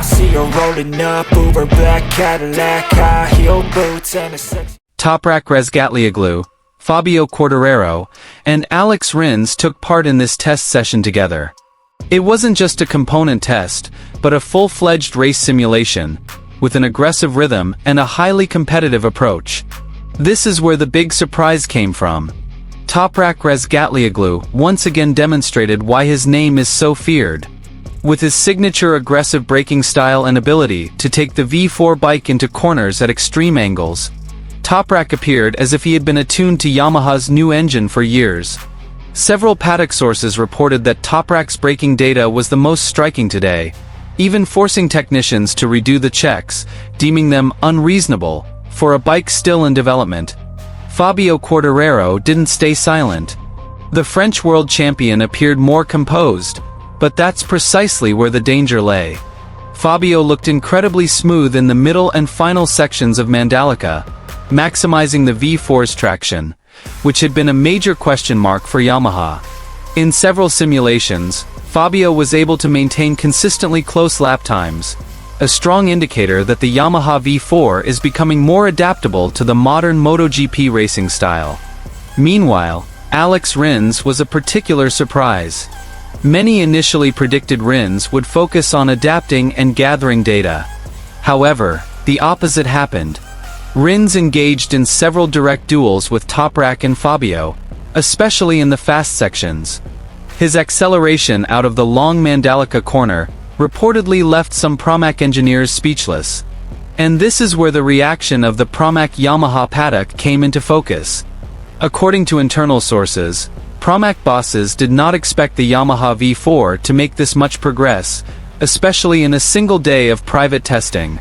see her rolling up, Uber black Cadillac, high heel boots and a sexy... Toprak Razgatlioglu, Fabio Quartararo, and Alex Rins took part in this test session together. It wasn't just a component test, but a full-fledged race simulation, with an aggressive rhythm and a highly competitive approach. This is where the big surprise came from. Toprak Razgatlioglu once again demonstrated why his name is so feared. With his signature aggressive braking style and ability to take the V4 bike into corners at extreme angles, Toprak appeared as if he had been attuned to Yamaha's new engine for years. Several Paddock sources reported that Toprak's braking data was the most striking today, even forcing technicians to redo the checks, deeming them unreasonable for a bike still in development. Fabio Quartararo didn't stay silent. The French world champion appeared more composed, but that's precisely where the danger lay. Fabio looked incredibly smooth in the middle and final sections of Mandalika, maximizing the V4's traction, which had been a major question mark for Yamaha. In several simulations, Fabio was able to maintain consistently close lap times, a strong indicator that the Yamaha V4 is becoming more adaptable to the modern MotoGP racing style. Meanwhile, Alex Rins was a particular surprise. Many initially predicted Rins would focus on adapting and gathering data. However, the opposite happened. Rins engaged in several direct duels with Toprak and Fabio, especially in the fast sections. His acceleration out of the long Mandalika corner reportedly left some PRAMAC engineers speechless. And this is where the reaction of the PRAMAC Yamaha Paddock came into focus. According to internal sources, PRAMAC bosses did not expect the Yamaha V4 to make this much progress, especially in a single day of private testing.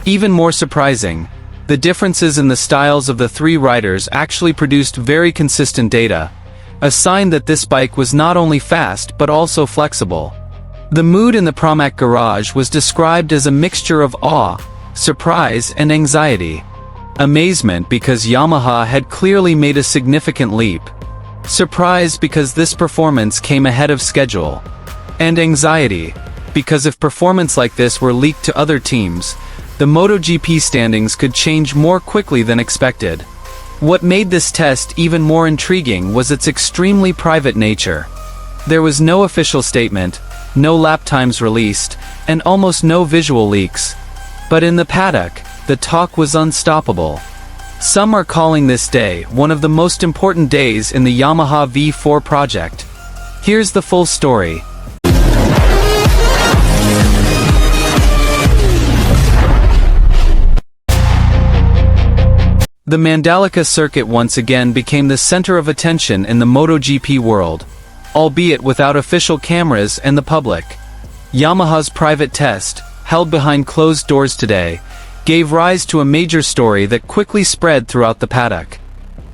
Even more surprising, the differences in the styles of the three riders actually produced very consistent data, a sign that this bike was not only fast but also flexible. The mood in the PRAMAC garage was described as a mixture of awe, surprise, and anxiety. Amazement because Yamaha had clearly made a significant leap. Surprise because this performance came ahead of schedule. And anxiety because if performance like this were leaked to other teams, the MotoGP standings could change more quickly than expected. What made this test even more intriguing was its extremely private nature. There was no official statement, no lap times released, and almost no visual leaks. But in the paddock, the talk was unstoppable. Some are calling this day one of the most important days in the Yamaha V4 project. Here's the full story. The Mandalika circuit once again became the center of attention in the MotoGP world, albeit without official cameras and the public. Yamaha's private test, held behind closed doors today, gave rise to a major story that quickly spread throughout the paddock.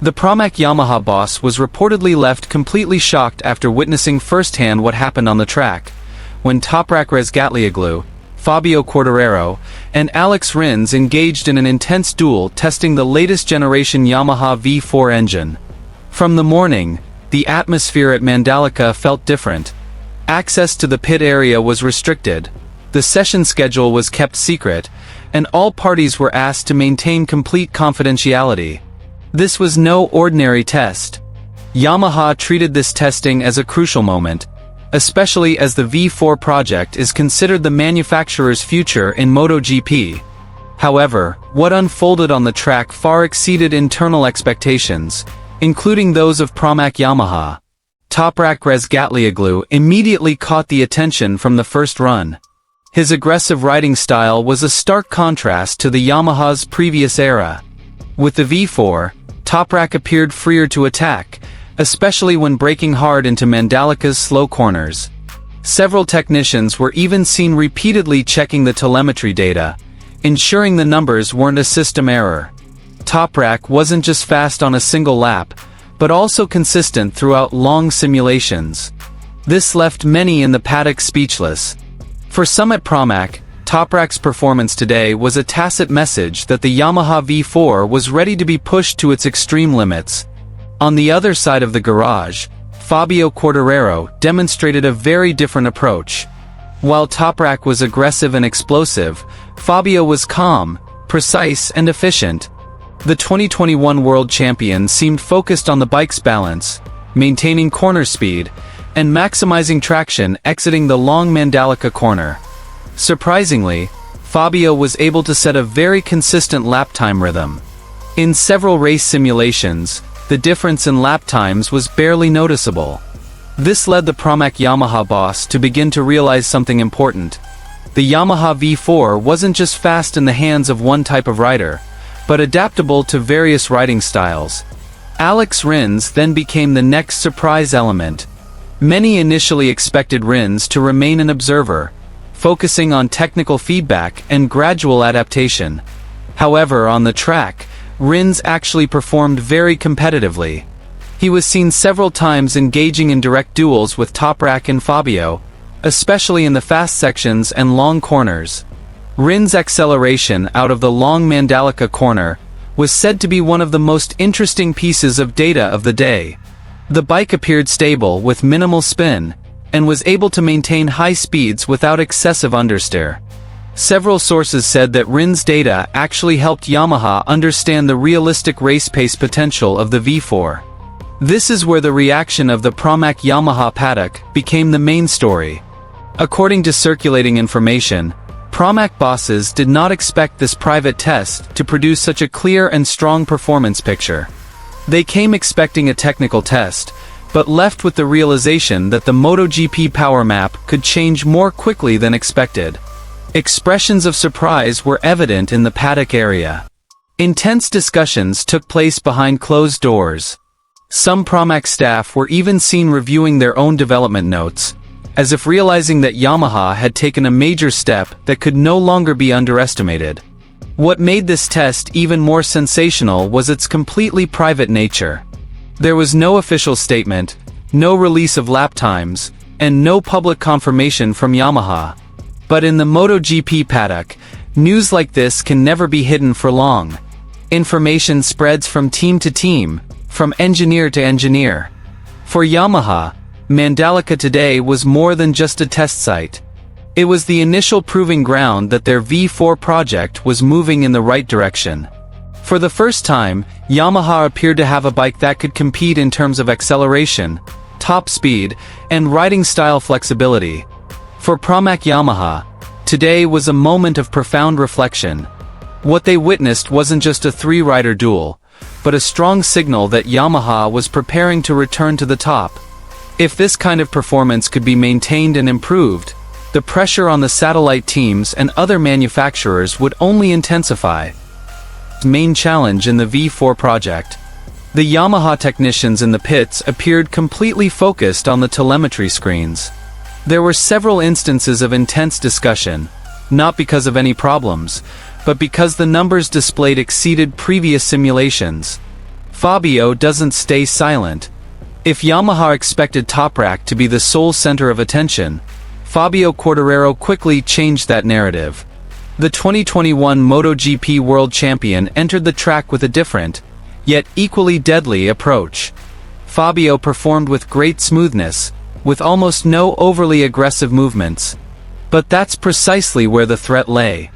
The PRAMAC Yamaha boss was reportedly left completely shocked after witnessing firsthand what happened on the track, when Toprak Razgatlioglu, Fabio Quartararo, and Alex Rins engaged in an intense duel testing the latest generation Yamaha V4 engine. From the morning, the atmosphere at Mandalika felt different. Access to the pit area was restricted, the session schedule was kept secret, and all parties were asked to maintain complete confidentiality. This was no ordinary test. Yamaha treated this testing as a crucial moment, especially as the V4 project is considered the manufacturer's future in MotoGP. However, what unfolded on the track far exceeded internal expectations, including those of PRAMAC Yamaha. Toprak Razgatlioglu immediately caught the attention from the first run. His aggressive riding style was a stark contrast to the Yamaha's previous era. With the V4, Toprak appeared freer to attack, especially when braking hard into Mandalika's slow corners. Several technicians were even seen repeatedly checking the telemetry data, ensuring the numbers weren't a system error. Toprak wasn't just fast on a single lap, but also consistent throughout long simulations. This left many in the paddock speechless. For some at PRAMAC, Toprak's performance today was a tacit message that the Yamaha V4 was ready to be pushed to its extreme limits. On the other side of the garage, Fabio Quartararo demonstrated a very different approach. While Toprak was aggressive and explosive, Fabio was calm, precise and efficient. The 2021 world champion seemed focused on the bike's balance, maintaining corner speed, and maximizing traction exiting the long Mandalika corner. Surprisingly, Fabio was able to set a very consistent lap time rhythm. In several race simulations, the difference in lap times was barely noticeable. This led the PRAMAC Yamaha boss to begin to realize something important. The Yamaha V4 wasn't just fast in the hands of one type of rider, but adaptable to various riding styles. Alex Rins then became the next surprise element. Many initially expected Rins to remain an observer, focusing on technical feedback and gradual adaptation. However, on the track, Rins actually performed very competitively. He was seen several times engaging in direct duels with Toprak and Fabio, especially in the fast sections and long corners. Rins' acceleration out of the long Mandalika corner was said to be one of the most interesting pieces of data of the day. The bike appeared stable with minimal spin, and was able to maintain high speeds without excessive understeer. Several sources said that Rins' data actually helped Yamaha understand the realistic race pace potential of the V4. This is where the reaction of the PRAMAC Yamaha Paddock became the main story. According to circulating information, PRAMAC bosses did not expect this private test to produce such a clear and strong performance picture. They came expecting a technical test, but left with the realization that the MotoGP power map could change more quickly than expected. Expressions of surprise were evident in the paddock area. Intense discussions took place behind closed doors. Some PRAMAC staff were even seen reviewing their own development notes, as if realizing that Yamaha had taken a major step that could no longer be underestimated. What made this test even more sensational was its completely private nature. There was no official statement, no release of lap times, and no public confirmation from Yamaha. But in the MotoGP paddock, news like this can never be hidden for long. Information spreads from team to team, from engineer to engineer. For Yamaha, Mandalika today was more than just a test site. It was the initial proving ground that their V4 project was moving in the right direction. For the first time, Yamaha appeared to have a bike that could compete in terms of acceleration, top speed, and riding style flexibility. For PRAMAC Yamaha, today was a moment of profound reflection. What they witnessed wasn't just a three-rider duel, but a strong signal that Yamaha was preparing to return to the top. If this kind of performance could be maintained and improved, the pressure on the satellite teams and other manufacturers would only intensify. Main challenge in the V4 project. The Yamaha technicians in the pits appeared completely focused on the telemetry screens. There were several instances of intense discussion, not because of any problems, but because the numbers displayed exceeded previous simulations. Fabio doesn't stay silent. If Yamaha expected Toprak to be the sole center of attention, Fabio quickly changed that narrative. The 2021 MotoGP world champion entered the track with a different, yet equally deadly approach. Fabio performed with great smoothness, with almost no overly aggressive movements. But that's precisely where the threat lay.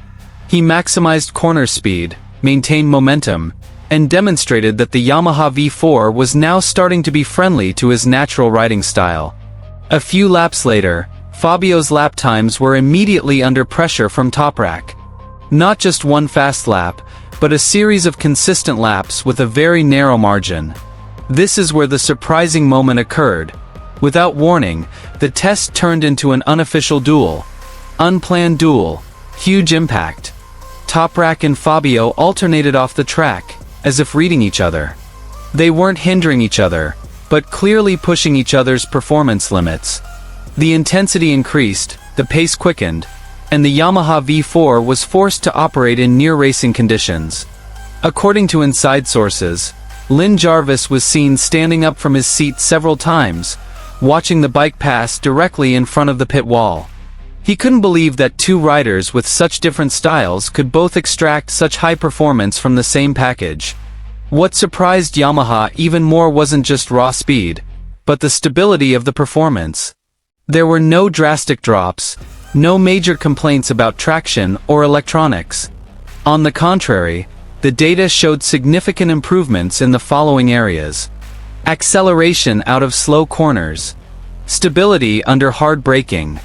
He maximized corner speed, maintained momentum, and demonstrated that the Yamaha V4 was now starting to be friendly to his natural riding style. A few laps later, Fabio's lap times were immediately under pressure from Toprak. Not just one fast lap, but a series of consistent laps with a very narrow margin. This is where the surprising moment occurred. Without warning, the test turned into an unofficial duel. Unplanned duel. Huge impact. Toprak and Fabio alternated off the track, as if reading each other. They weren't hindering each other, but clearly pushing each other's performance limits. The intensity increased, the pace quickened, and the Yamaha V4 was forced to operate in near-racing conditions. According to inside sources, Lynn Jarvis was seen standing up from his seat several times, watching the bike pass directly in front of the pit wall. He couldn't believe that two riders with such different styles could both extract such high performance from the same package. What surprised Yamaha even more wasn't just raw speed, but the stability of the performance. There were no drastic drops, No major complaints about traction or electronics. On the contrary, the data showed significant improvements in the following areas: acceleration out of slow corners, stability under hard braking,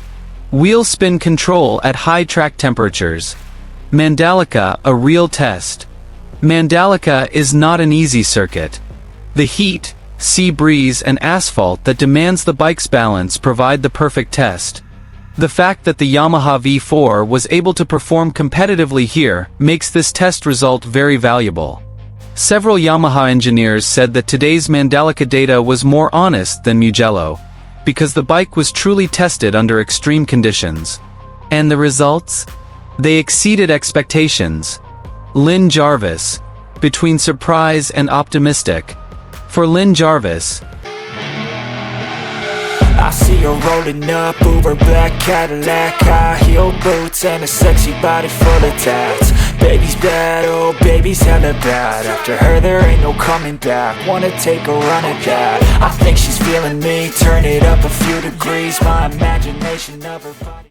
wheel spin control at high track temperatures. Mandalika, a real test. Mandalika is not an easy circuit. The heat, sea breeze and asphalt that demands the bike's balance provide the perfect test. The fact that the Yamaha V4 was able to perform competitively here makes this test result very valuable. Several Yamaha engineers said that today's Mandalika data was more honest than Mugello, because the bike was truly tested under extreme conditions. And the results? They exceeded expectations. Lynn Jarvis, between surprise and optimistic. For Lynn Jarvis, I see her rolling up, Uber black Cadillac, high heel boots and a sexy body full of tats. Baby's bad, oh baby's hella bad. After her there ain't no coming back. Wanna take a run at that. I think she's feeling me. Turn it up a few degrees. My imagination of her body